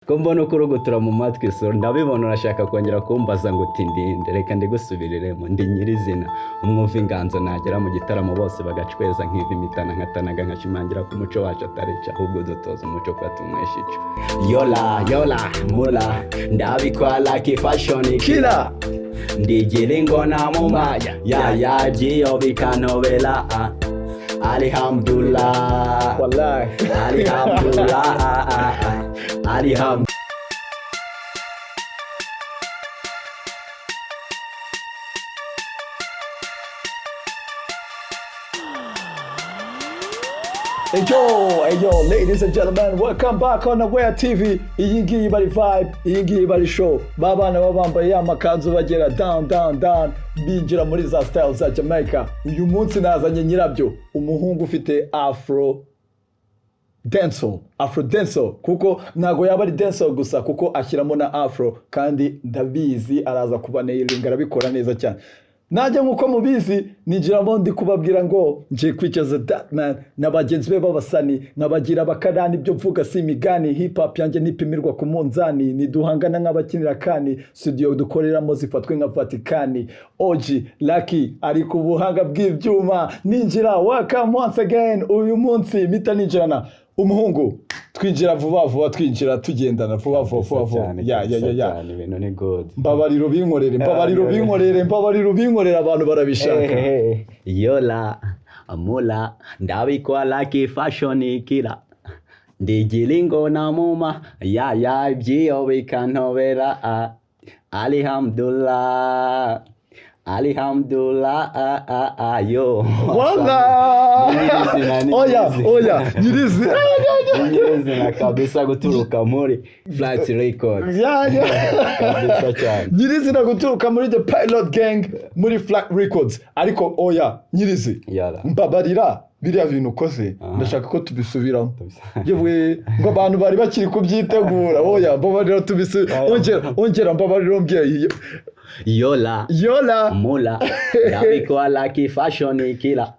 ko mbona uko urugutura mu matwi so ndabibona urashaka kongera kumbaza ngo tindinde reka ndigusubiremo ndi nyirizina umwumva inganzo nagera mu gitaramo bose bagacweza nk'ivi mitana nkatanaga nkashimangira ku muco wacu atarica ahubwo dutoza umuco kwa tumwesha ico yola mula ndabikwa like fashion killer ndigiringo na mumaya ya jiyo bikanobela alhamdulillah wallahi alhamdulillah alhamdulillah. Hey yo, ladies and gentlemen, welcome back on Aware TV. Iyi ngiyi bari vibe, iyi ngiyi bari show. Babana babambaye ya makanzu bagera down binjira muri za style za Jamaica. Uyu munsi nazanye nyirabyo, umuhungu ufite Afrodancehall kuko nago yaba ari dancehall gusa kuko ashyiramo na afro kandi ndabizi araza kuba nailinga arabikora neza cyane. Najya nkuko mubizi ninjiramo ndi kubabwira ngo nje kwicaza Darkman n'abagenzi be babasani nabagira bakarani byo mvuga si imigani hip hop yanjye nipimirwa ku munzani niduhangana nk'abakinira kani studio dukoreramo zifatwe nka Vatikani OG Lucky ari ku buhanga bw'ibyuma ninjira welcome once again uyu munsi mita ninjirana umuhungu twinjira vuba twinjira tugendana vuba ya ibintu ni good mbabariro binkorera abantu barabishaka yola amula ndabikwa like fashion killer ndigiringo na muma ya ibyo bikanobera alhamdulillah yo oya Nyirizina kabisa guturuka muri Flight Records kabisa cyane Nyirizina guturuka muri The Pilot Gang muri Flight Records ariko oya Nyirizi mbabarira biriya bintu ukoze ndashaka ko tubisubiramo yewe ngo abantu bari bakiri kubyitegura oya mbabarira ongera mbabarira mbye yola mula ndabikwa like fashion killer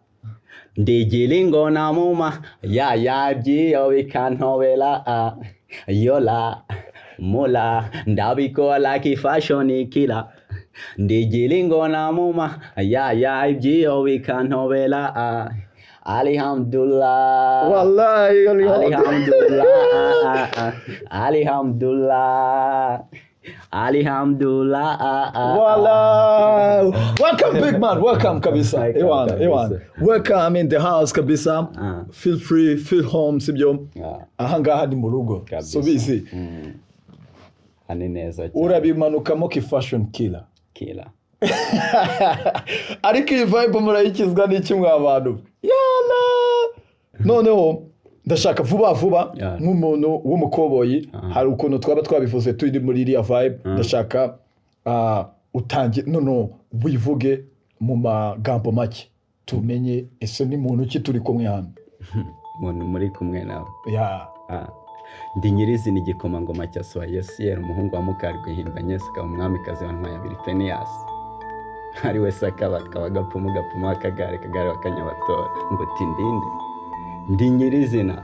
ndigiringo na muma ya ibyo bikanobela yola mula ndabikwa like fashion killer ndigiringo na muma ya ibyo bikanobela alhamdulillah wallahi alhamdulillah Wow. Welcome big man, welcome kabisa. Ewan. Welcome in the house kabisa. Feel free, feel home sibyo. Ahangaha ni mu rugo. So busy. Ani neza cyane. Urabimanukamo ki fashion killer. Ariko iyi vibe murayikizwa n'iki mwabantu? Yala. Noneho ndashaka vuba nk'umuntu w'umukoboyi hari ukuntu twaba twabivuze turi muri iriya vibe ndashaka utange wivuge mu magambo make tumenye ese ni muntu ki turi kumwe hano muntu muri kumwe nawe ndi Nyirizina igikomangoma cya Swayesier umuhungu wa Mukarwihimba Saka umwamikazi wa Ntwaya Birifenias ari we Sakaba kabagapfumu akagare wakanyabatora ngo tindinde ndi Nyirizina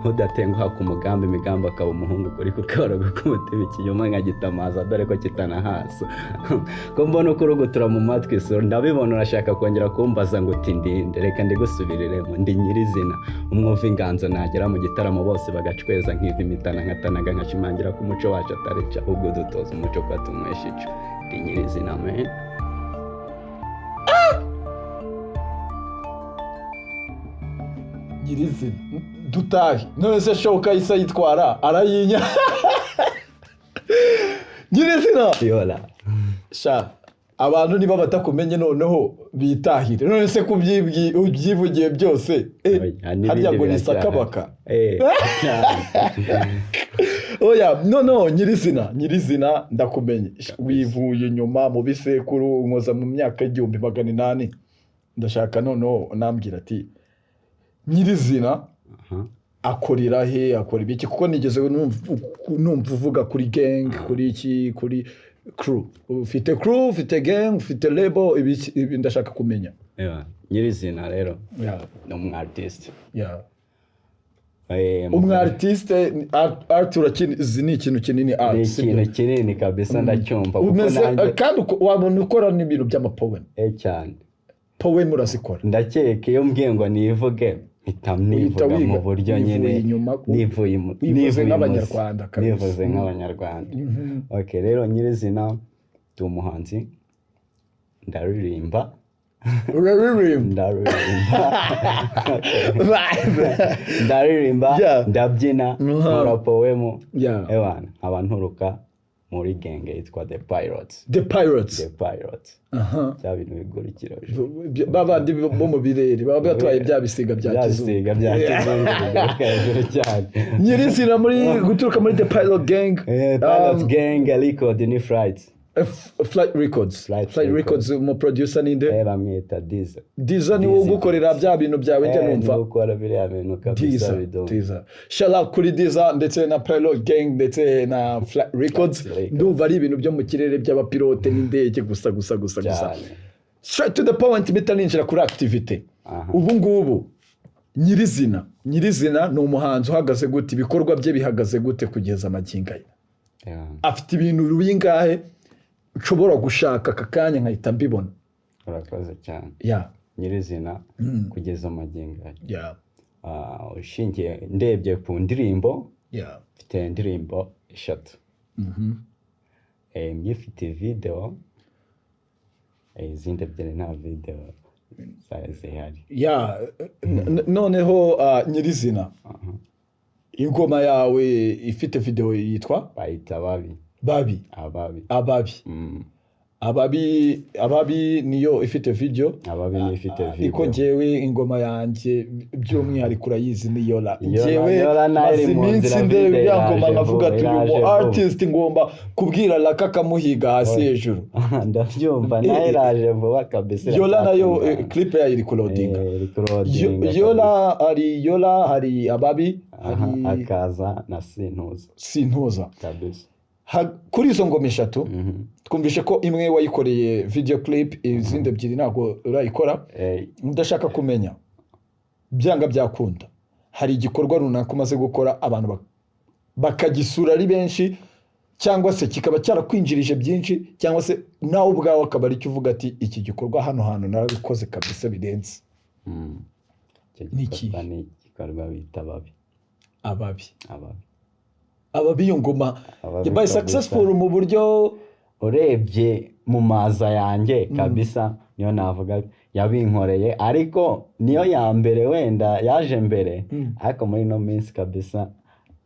udatenguha ku mugambi imigambi akaba umuhungu kuri kukora gukumutima ikinyoma nkagitamaza dore ko kitanahaso ko mbona uko urugutura mu matwi so ndabibona urashaka kongera kumbaza ngo tindinde reka ndigusubiremo ndi Nyirizina umwumva inganzo nagera mu gitaramo bose bagacweza nk'ivi mitana nkatanaga nkashimangira ku muco wacu atarica ahubwo dutoza umuco kwa tumwesha ico ndi Nyirizina man Nyirizina dutahi none se shoka isa yitwara arayinya Nyirizina yola sha abantu niba batakumenye noneho bitahire none se kubyivugiye byose harya ngo ni Sakabaka oya Nyirizina ndakumenye wivuye nyuma mu bisekuru nkoza mu myaka 1800 ndashaka noneho nambwira ati Nyirizina akorera he akora ibiki kuko nigeze numva uvuga kuri gang kuri iki kuri crew ufite gang ufite label ibi ndashaka kumenya Nyirizina rero no artist umwartiste art urakizi ni ikintu kinini art ni ikintu kinini kabisa ndacyumva kandi wabona ukora n'ibintu by'amapoem cyane poem urazikora ndakeka iyo mbwiye ngo nivuge nivuga mu buryo nyine nivuye nk'abanyarwanda kabisa nivuze nk'abanyarwanda okay rero Nyirizina ndi umuhanzi ndaririmba ndabyina nkora poemu abanturuka muri genge yitwa The Pirates bya bintu bigurikira babandi bo mu birere baba batwaye bya bisiga bya kizungu Nyirizina muri guturuka muri The Pilot Gang record ni Flight Records mu producer ninde bamwita Diza ni wo gukorera bya bintu byawe njye numva gukora biriya bintu kabisa Diza shala kuri Diza ndetse na Pilot Gang ndetse na Flight Records ndumva ari ibintu byo mu kirere by'abapilote n'indege gusa straight to the point bitaninjira kuri activity ubu ngubu Nyirizina ni umuhanzi uhagaze gute ibikorwa bye bihagaze gute kugeza amagingo afite ibintu bingahe nshobora gushaka akakanya nkahita mbibona urakoze cyane Nyirizina kugeza amagingo ushingiye ndebye ku ndirimbo mfite indirimbo 3 mfite video izindi ebyiri nta video zihari noneho Nyirizina ingoma yawe ifite video yitwa bayita Ababi niyo ifite video iko jewe ingoma yanjye by'umwihariko urayizi ni Yola jewe iminsi ndebe byangoma nkavuga ati uyu artist ngomba kubwira Laka kamuhiga hasi hejuru ndabyumva nayo iraje vuba kabisa Yola nayo clip ya iri recording Yola hari Ababi hari akaza na Sintuza kabisa kuri izo ngoma 3 twumvishe ko imwe wayikoreye video clip izindi ebyiri ntago urayikora ndashaka kumenya byanga byakunda hari igikorwa runaka umaze gukora abantu bakagisura ari benshi cyangwa se kikaba cyarakwinjirije byinshi cyangwa se nawe ubwawe akaba ari cyo uvuga ati iki gikorwa hano hantu narabikoze kabisa birenze niki gikorwa bita Ababi iyo ngoma yabaye successful mu buryo urebye mu maza yanjye kabisa niyo navuga yabinkoreye ariko niyo ya mbere wenda yaje mbere ariko muri no minsi kabisa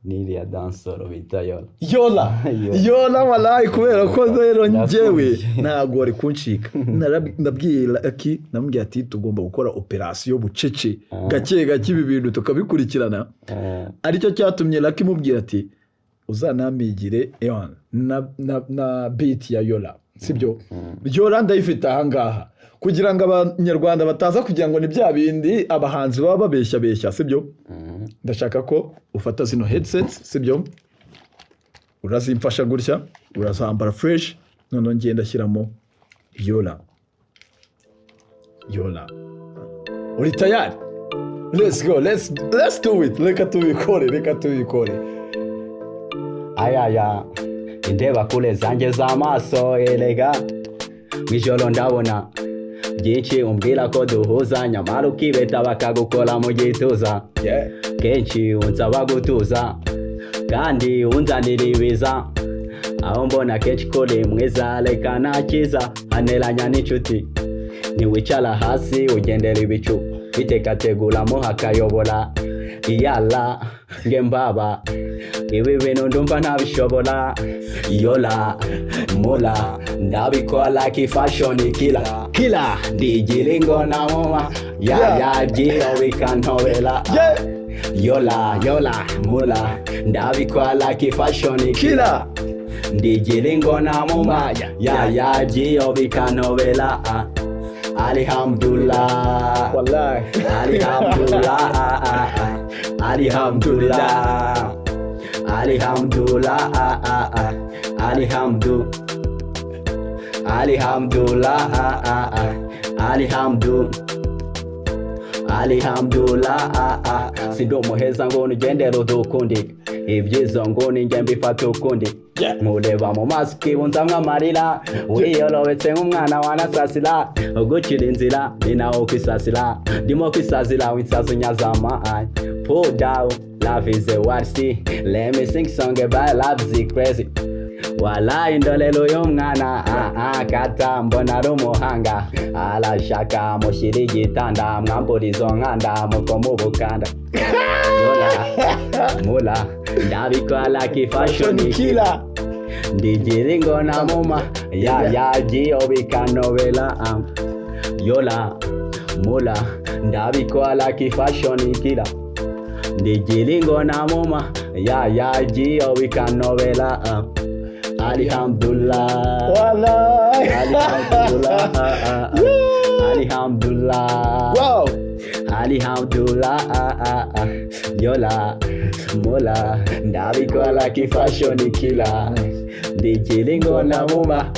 niriya dansoro bita Yola wallahi kubera ko rero njyewe ntago ari kuncika ndabwira aki namubwiye ati tugomba gukora operation bucece gake ibi bintu tukabikurikirana aricyo cyatumye Lucky mubwira ati uzanamigire na beat ya Yola sibyo Yola ndayifite ahangaha kugira ngo abanyarwanda bataza kugira ngo ni bya bindi abahanzi baba babeshya sibyo ndashaka ko ufata zino headsets sibyo urazimfasha gutya urazambara fresh none ngenda shyiramo Yola uri tayari let's go let's do it reka tubikore ayaya indeba kule zanjye z'amaso erega mwijoro ndabona byinshi umbwira ko duhuza nyamara ukibeta bakagukora mu gituza kenshi unsaba gutuza kandi unzanira ibiza aho mbona kenshi kuri mwiza reka nakiza aneranya n'inshuti niwicara hasi ugendera ibicu bitekateguramo hakayobora iyala nge mbaba ibi bintu ndumva ntabishobora Yola mula ndabikora ki fashion killer ndigira ingona muma yagiye bikantobera Yola mula ndabikora ki fashion killer ndigira ingona muma yagiye bikantobera Alhamdulillah wallahi Alhamdulillah Alhamdulillah sindo muheza ngo nugendera udukundi ibyizo ngo ninjye mbifata ukundi mureba mu maso ukibunza nk'amarira wiyolobetse nk'umwana wanasasira ugucira inzira ni nawe ukwisasira ndimo kwisasira winsasu nyazama pull down love is a what see let me sing song about love is crazy wala indolelo y'umwana kata mbona ari umuhanga arashaka mushyira igitanda mwambura izo nkanda muko mu bukanda mula ndabikora kifashion killer ndigira ingona muma giyo bikanobela yola mula ndabikora kifashion killer ndigira ingona muma giyo bikanobela Alhamdulillah Wallahi Alhamdulillah wow Alhamdulillah yola mola ndabikora kifashion killer ndikiringo na muma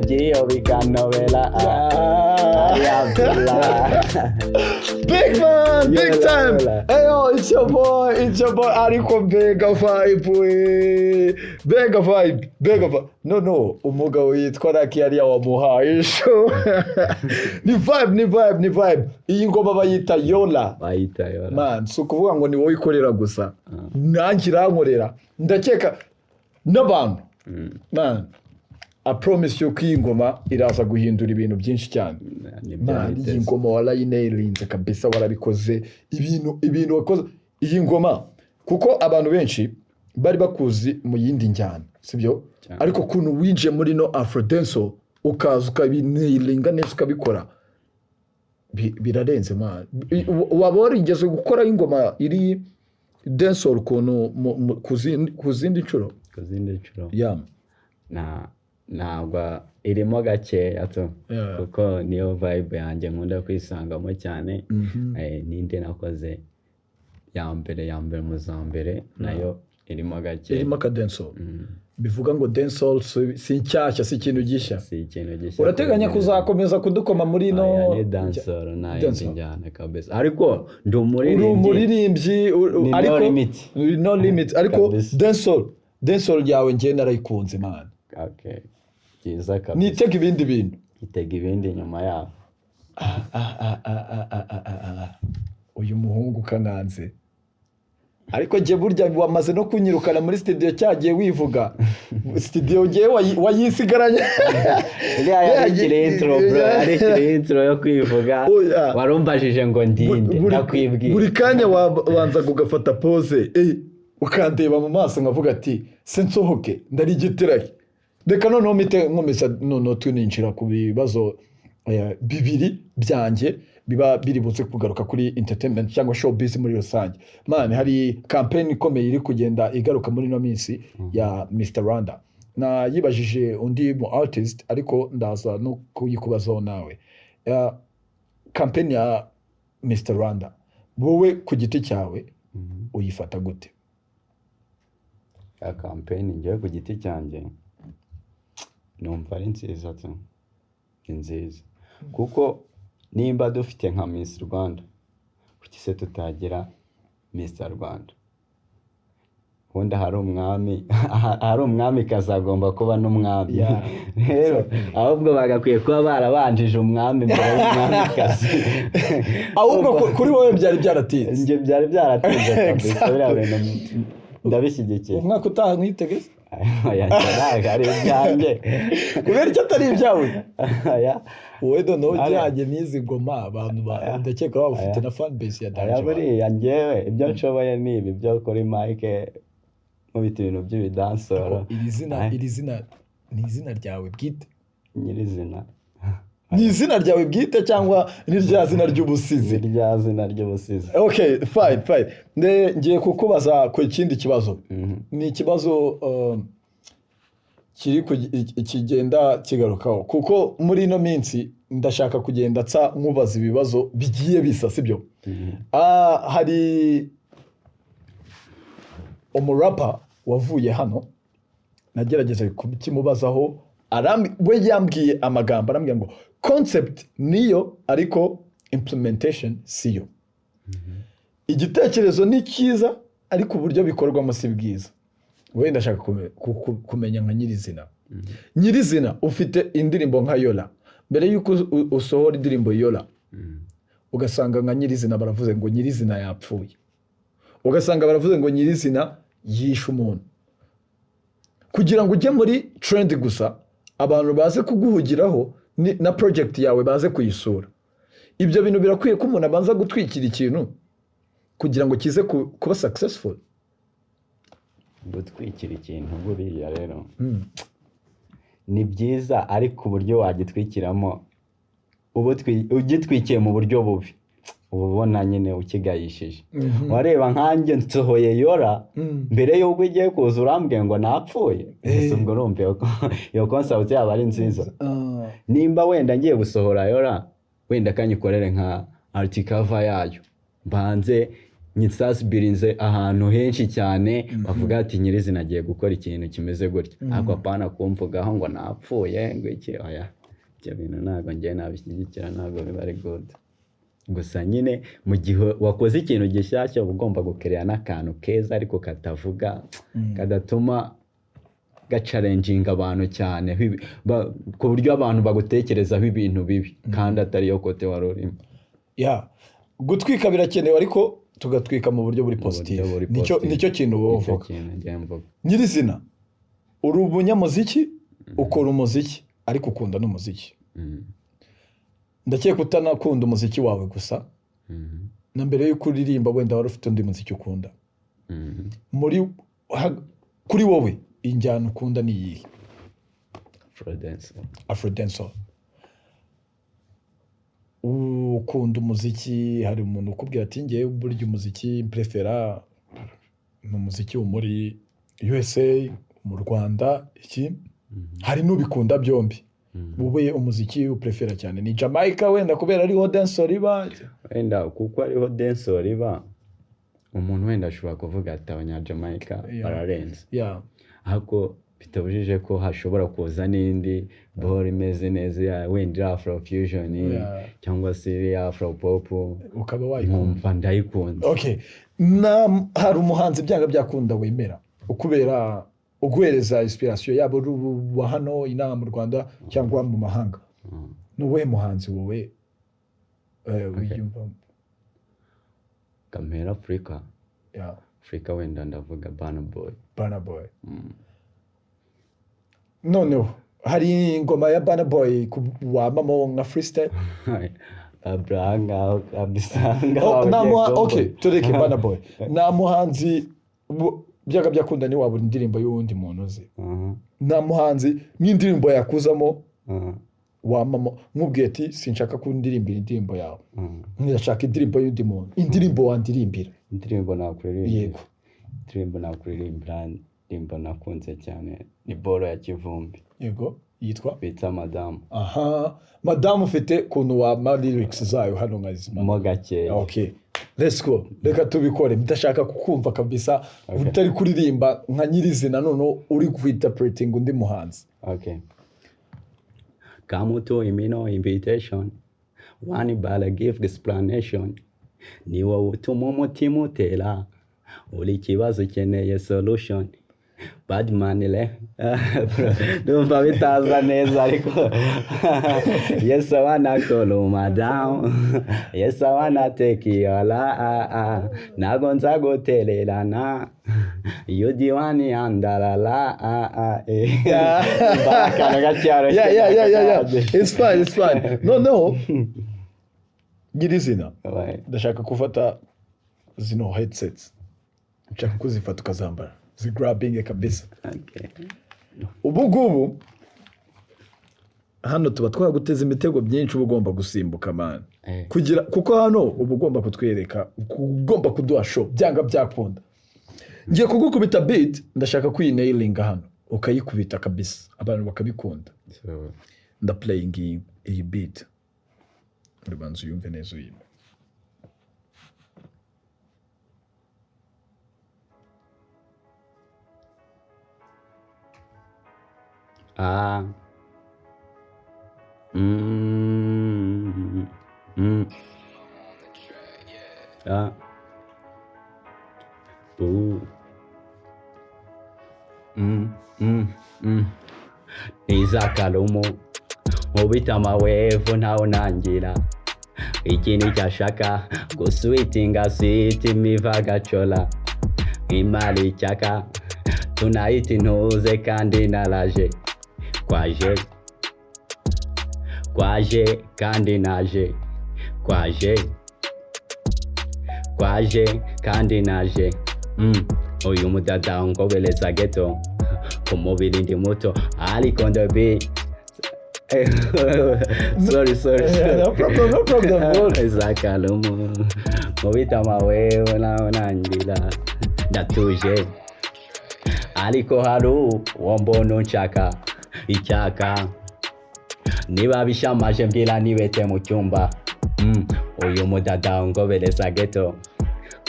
giyo bikanobela Alhamdulillah big man big time hey yo it's your boy ariko bega vibe no umugabo yitwa Raki yari wamuhaye show ni vibe iyi ngoma bayita yola man so kuvuga ngo ni wowe ikorera gusa nanjye irankorera ndakeka n'abantu man I promise you ko iyi ngoma iraza guhindura ibintu byinshi cyane man iyi ngoma warayinailinze kabisa warabikoze ibintu wakoze iyi ngoma kuko abantu benshi bari bakuzi mu yindi njyana sibyo ariko kuntu winje muri no Afrodancehall ukaza ukabinailinga neza ukabikora birarenze man waba warigeze gukora ingoma iri dancehall kuntu kuzindi nshuro yeah ntabwo irimo gakeya kuko niyo vibe yanjye nkunda kwisangamo cyane ninde nakoze ya mbere mu za mbere nayo irimo gakeya irimo ka dancehall bivuga ngo dancehall si nshyashya si ikintu gishya urateganya kuzakomeza kudukoma muri no ni dancehall nayo njyana kabisa ariko ndi umuririmbyi ariko no limit ariko dancehall yawe njye narayikunze man okay kiza kabisa nitega ibindi bintu nyuma yaho uyu muhungu kananze ariko je burya wamaze no kunyirukana muri studio cyagiye wivuga studio ngiye wayisigaranye ari intro yo kwivuga warumbajije ngo ndinde ndakwibwira buri kanya wabanza kugafata pose ukandeba mu maso ngavuga ati sensohoke ndarigitiraye reka noneho mite nkomeza noneho tuninjira ku bibazo bibiri byanjye biba biributse kugaruka kuri entertainment cyangwa showbiz muri rusange man hari campaign ikomeye iri kugenda igaruka muri no minsi ya Mr. Rwandan na yibajije undi mu artist ariko ndaza no kuyikubazaho nawe campaign ya Mr. Rwandan wowe ku giti cyawe uyifata gute ya campaign ngiye ku giti cyanjye numva ari nziza nziza kuko nimba dufite nka Miss Rwanda kuki se tutagira Mr. Rwanda wenda hari umwami kazagomba kuba n'umwami rero ahubwo bagakwiye kuba barabanjije umwami mbere y'umwami kazi ahubwo kuri wowe byari byaratinze kabisa biriya bintu ndabishyigikiye umwaka utaha nkwitegeze ari ibyanjye kubera icyo atari ibyawe wowe dono ujyanye n'izi ngoma abantu ndakeka waba ufite na fan base ya Danje buriya njyewe ibyo nshoboye ni ibi byo kuri Mike nkubita ibintu by'ibidansoro iri zina ni izina ryawe bwite Nyirizina ni izina ryawe bwite cyangwa ni rya zina ry'ubusizi rya zina ry'ubusizi okay fine ngiye kukubaza ku ikindi kibazo ni ikibazo kigenda kigarukaho kuko muri ino minsi ndashaka kugenda nsa nkubaza ibibazo bigiye bisa sibyo hari umurapa wavuye hano nagerageje kukimubazaho we yambwiye amagambo arambwira ngo concept niyo ariko implementation siyo. Igitekerezo ni cyiza ariko uburyo bikorwamo si bwiza. Wenda ndashaka kumenya nka Nyirizina. Nyirizina ufite indirimbo nka Yola. Mbere yuko usohora indirimbo Yola, ugasanga nka Nyirizina baravuze ngo Nyirizina yapfuye. Ugasanga baravuze ngo Nyirizina yishe umuntu. Kugira ngo ujye muri trend gusa, abantu baze kuguhugiraho na project yawe baze kuyisura. Ibyo bintu birakwiye ko umuntu abanza gutwikira ikintu kugira ngo kize kuba successful. Gutwikira ikintu buriya rero ni byiza, ariko uburyo wagitwikiramo ugitwikiye mu buryo bubi ubona nyine ukigayishije. Wareba nkanjye nsohoye Yola mbere y'uko ugiye kuza urambwiye ngo napfuye, ubwo urumva iyo concert yaba ari nziza. Nimba wenda ngiye gusohora Yola, wenda kanyikorere nka art cover yayo, mbanze nyisasibirinze ahantu henshi cyane bavuga ati Nyirizina agiye gukora ikintu kimeze gutya, ariko apana kumvugaho ngo napfuye ngo iki. Oya, ibyo bintu ntabwo ngiye nabishyigikira, ntabwo biba ari good. Gusa nyine mu gihe wakoze ikintu gishyashya uba ugomba gukereya n'akantu keza ariko katavuga, kadatuma gacalenjinga abantu cyane ku buryo abantu bagutekerezaho ibintu bibi kandi atari yo kote wari urimo. Gutwika birakenewe ariko tugatwika mu buryo buri positive. Nicyo kintu wowe uvuga. Nyirizina, uri umunyamuziki, ukora umuziki ariko ukunda n'umuziki. Ndakeka utanakunda umuziki wawe gusa, na mbere y'uko uririmba wenda wari ufite undi muziki ukunda. Kuri wowe injyana ukunda ni iyihe? Afrodancehall. Ukunda umuziki, hari umuntu ukubwira ati ngiye burya umuziki prefera ni umuziki wo muri USA, mu Rwanda, iki? Hari n'ubikunda byombi. Wowe umuziki uprefera cyane ni Jamaica wenda kubera ariho dancehall iba? Wenda kuko ariho dancehall iba, umuntu wenda ashobora kuvuga ati abanya-Jamaica bararenze. Ahubwo bitabujije ko hashobora kuza n'indi ball imeze neza, wenda Afrofusion cyangwa se Afropop, ukaba wayikunda. Ndayikunda. Hari umuhanzi byanga byakunda wemera ukubera uguhereza inspiration yabo wa hano inaha mu Rwanda cyangwa mu mahanga? Nuwe muhanzi wowe wiyumva? Kamera Africa. Africa wenda ndavuga Burna Boy. Noneho hari ingoma ya Burna Boy wamamo nka freestyle? Abranga abisanga. Tureke Burna Boy. Na muhanzi byaga byakunda ni wabura indirimbo y'uwundi muntu uzi. Na muhanzi n'indirimbo yakuzamo wamamo nkubwiye ati sinshaka ko ndirimbira indirimbo yawe, ndashaka indirimbo y'undi muntu. Indirimbo wandirimbira? Indirimbo nakuririmbira. Yego. Indirimbo nakuririmbira, indirimbo nakunze cyane ni Boro ya Kivumbi. Yego, yitwa bita Madamu. Madamu ufite kuntu wa lyrics zayo hano nkazima mo gakeya. Let's go. Reka tubikore. Ndashaka kukumva kabisa utari kuririmba nka Nyirizina none uri kwinterpreting undi muhanzi. Come to imino invitation, one bala give explanation, ni wowe utuma umutima utera, uri kibazo ukeneye solution. Bad man le ndumva bitaza neza ariko yes I wanna call you madam, yes I wanna take you la nago nzagotelelana you the one andalala bakana gacyaro. It's fine. No Nyirizina, ndashaka kufata zino headsets, nshaka kuzifata ukazambara grabbing kabisa. Ubu hano tuba twaguteza imitego byinshi uba ugomba gusimbuka man, kugira kuko hano uba ugomba kutwereka, ugomba kuduha show byanga byakunda. Ngiye kugukubita beat, ndashaka kuyinailinga hano ukayikubita kabisa abantu bakabikunda. Nda playing iyi beat uribanza uyumve neza uyime. Ah. Izakalumu mubita amawevu ntawe nangira ikini cyashaka guswitinga switi miva gacola imali cyaka tunayita intuze kandi naraje kwaje kandi naje kwaje kandi naje uyu mudada ngobeleza geto ku mubiri ndi muto ariko on the beat. sorry. No problem. Izakalumu mubita amawewe nawe nangira ndatuje ariko hari uwo mbona unshaka icyaka niba bishamaje mbwira nibete mu cyumba uyu mudada ngobeleza geto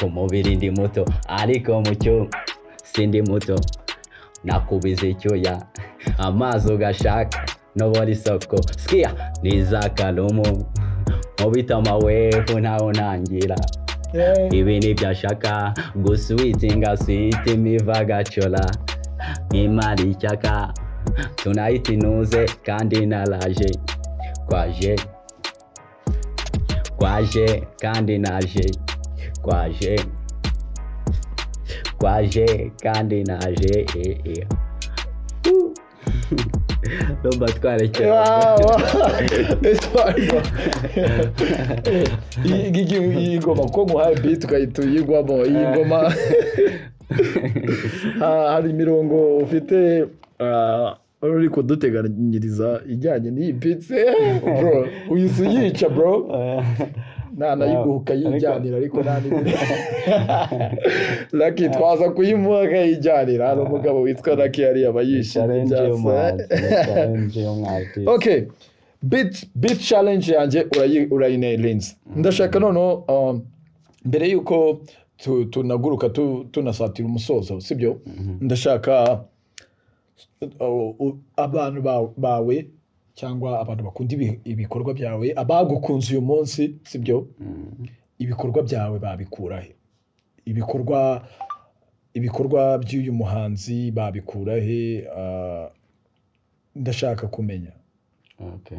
ku mubiri ndi muto ariko mu cyumba sindi muto nakubiza icyuya amazi ugashaka nobora isoko skia nizakalumu mubita amawevu ntawe nangira ibi nibyashaka guswitinga switi miva gacola imari cyaka tunayita inuze kandi naraje kwaje kandi naje kwaje kandi naje Lomba twarekera. Iyi ngoma ko muhaye beat ukahita uyigwamo. Iyi ngoma hari imirongo ufite uri kuduteganyiriza ijyanye n'iyi beat bro. Uyise uyica bro. Nayiguhuka yijyanira ariko nani Lucky twaza kuyimuha akayijyanira. Hari umugabo witwa Lucky yari abayishimye Okay, beat challenge yanjye urayinelinze. Ndashaka noneho mbere yuko tunaguruka tunasatira umusozo sibyo, ndashaka abantu bawe cyangwa abantu bakunda ibikorwa byawe, abagukunze uyu munsi sibyo, ibikorwa byawe babikurahe, ibikorwa by'uyu muhanzi babikurahe, ndashaka kumenya. Okay.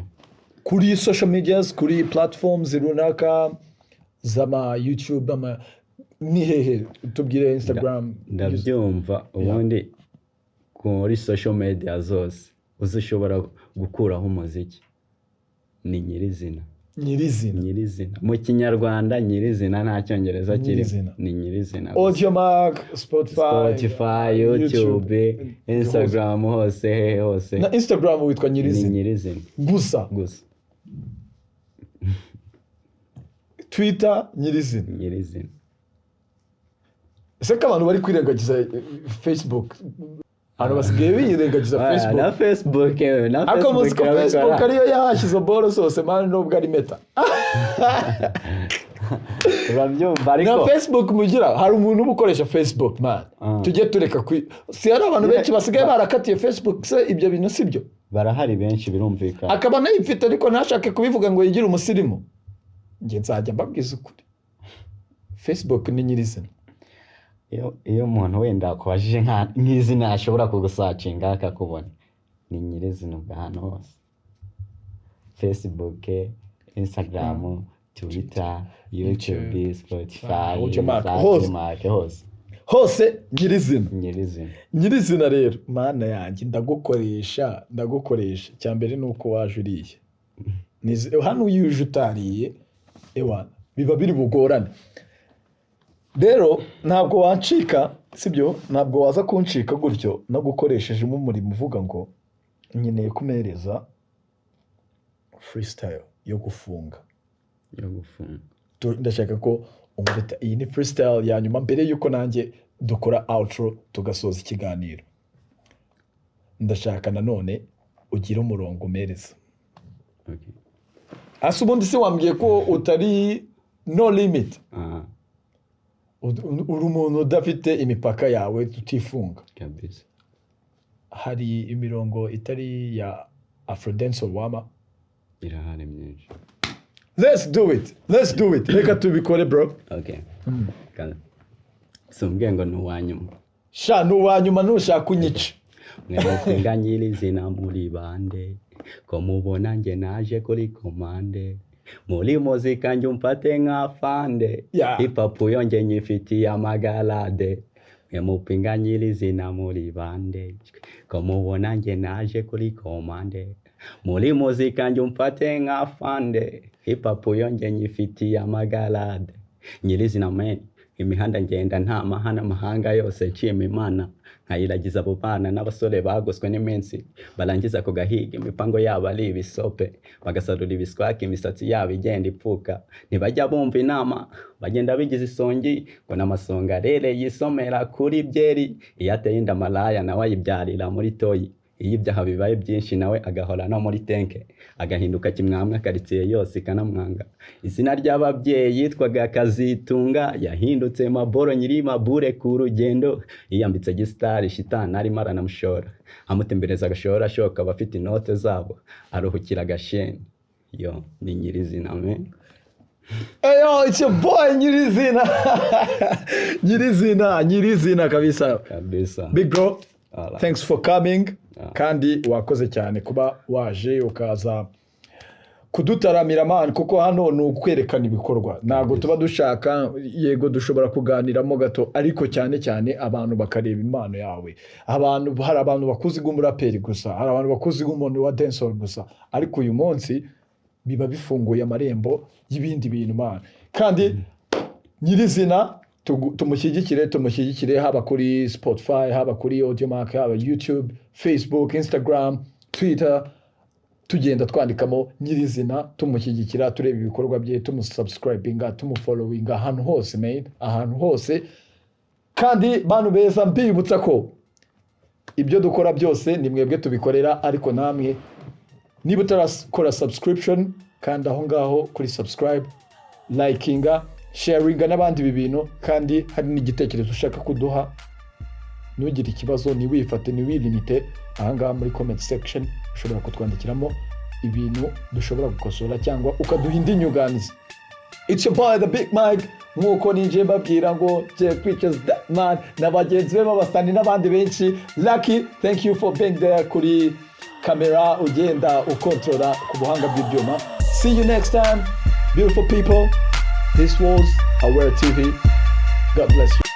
Kuri social medias, kuri platforms runaka zama YouTube ni hehe, tubwire Instagram. Ndabyumva ubundi kuri social media zose uzishobora gukuraho umuziki ni Nyirizina. Mu Kinyarwanda Nyirizina, nta Cyongereza kirimo, ni Nyirizina. Audiomack, Spotify, YouTube, Instagram, hose. Na Instagram witwa Nyirizina. Gusa. Twitter Nyirizina. Ese abantu bari kwirengagiza Facebook? Ano basigaye birengagiza Facebook. Na Facebook. Facebook ariyo yahashyize boro zose mani nubwo ari Meta. Urabyumva ariko na Facebook mugira hari umuntu ubukoresha Facebook man. Tujye tureka si hari abantu benshi basigaye barakatiye Facebook, se ibyo bintu sibyo? Barahari benshi birumvikana. Akaba nayifite ariko ntashake kubivuga ngo yigire umusirimu. Nge nzajya mbabwiza ukuri. Facebook ni Nyirizina. Iyo umuntu wenda akubajije nk'izina ashobora kugusacinga akakubona, ni Nyirizina ahantu hose. Facebook, Instagram, Twitter, YouTube, Spotify, Audiomack, hose Nyirizina rero mana yanjye ndagukoresha cyambere nuko waje uriye. Hano uyuje utariye ewana biba biri bugorane. Rero ntabwo wancika sibyo, ntabwo waza kuncika gutyo nagukoreshejemo umurimo uvuga ngo nkeneye kumereza freestyle yo gufunga. Ndashaka ko umurita iyi ni freestyle ya nyuma mbere yuko nanjye dukora outro tugasoza ikiganiro. Ndashaka nanone ugira umurongo umereza. Okay. Ase ubundi se wambwiye ko utari no limit. Uri umuntu udafite imipaka yawe tutifunga kabisa. Hari imirongo itari ya Afrodancehall wama? Irahari myinshi. let's do it reka tubikore bro. Okay. Sumbwiye ngo nuwanyuma sha nuwanyuma nushaka kunyica mwemupinga nyirizina muri bande ko mubona nge naje kuri komande muri muzika njye umfate nk'afande hip hop yonge nyifitiye amagalade mwemupinga nyirizina muri bande ko mubona nge naje kuri komande muri muzika njye umfate nk'afande hip hop yonge nyifitiye amagalade nyirizina man imihanda ngenda nta mahana mahanga yose cima imana nkayiragiza abo bana n'abasore bagoswe n'iminsi barangiza ku gahiga imipango yabo ari ibisope bagasarura ibiswaka imisatsi yabo igenda ipfuka ntibajya bumva inama bagenda bigize isongi ngo n'amasonga rere yisomera kuri byeri iyo ateye inda malaya nawe ayibyarira muri toyi iyo ibyaha bibaye byinshi nawe agahora no muri tenke agahinduka kimwamwe karitsiye yose ikanamwanga izina ry'ababyeyi yitwaga Kazitunga yahindutse Maboro nyiri mabure ku rugendo yiyambitse gisitari shitani arimo aranamushora amutembereza agashora ashoka abafite inote zabo aruhukira gasheni yo ni Nyirizina man. Hey yo, it's your boy Nyirizina. Nyirizina kabisa. Big bro, thanks for coming. Kandi wakoze cyane kuba waje ukaza kudutaramira man kuko hano ni ukwerekana ibikorwa ntago tuba dushaka yego dushobora kuganiramo gato ariko cyane abantu bakareba impano yawe hari abantu bakuzi nk'umuraperi gusa hari abantu bakuzi nk'umuntu wa dancehall gusa ariko uyu munsi biba bifunguye amarembo y'ibindi bintu man kandi Nyirizina tumushyigikire haba kuri Spotify haba kuri Audiomack haba YouTube Facebook Instagram Twitter tugenda twandikamo Nyirizina tumushyigikira tureba ibikorwa bye tumusubscribinga tumufollowinga ahantu hose man ahantu hose kandi bantu beza mbibutsa ko ibyo dukora byose ni mwebwe tubikorera ariko namwe niba utarakora subscription kandi aho ngaho kuri subscribe likinga sharinga n'abandi bibintu kandi hari n'igitekerezo ushaka kuduha ntugire ikibazo niwifate niwilimite ahangaha muri comment section ushobora kutwandikiramo ibintu dushobora gukosora cyangwa ukaduha indi nyunganizi. It's your boy the BigMike nk'uko ninje mbabwira ngo Jeff Pictures that man n'abagenzi be babasani n'abandi benshi. Lucky, thank you for being there kuri kamera ugenda ukontrola ku buhanga bw'ibyuma. See you next time beautiful people. This was Aware TV. God bless you.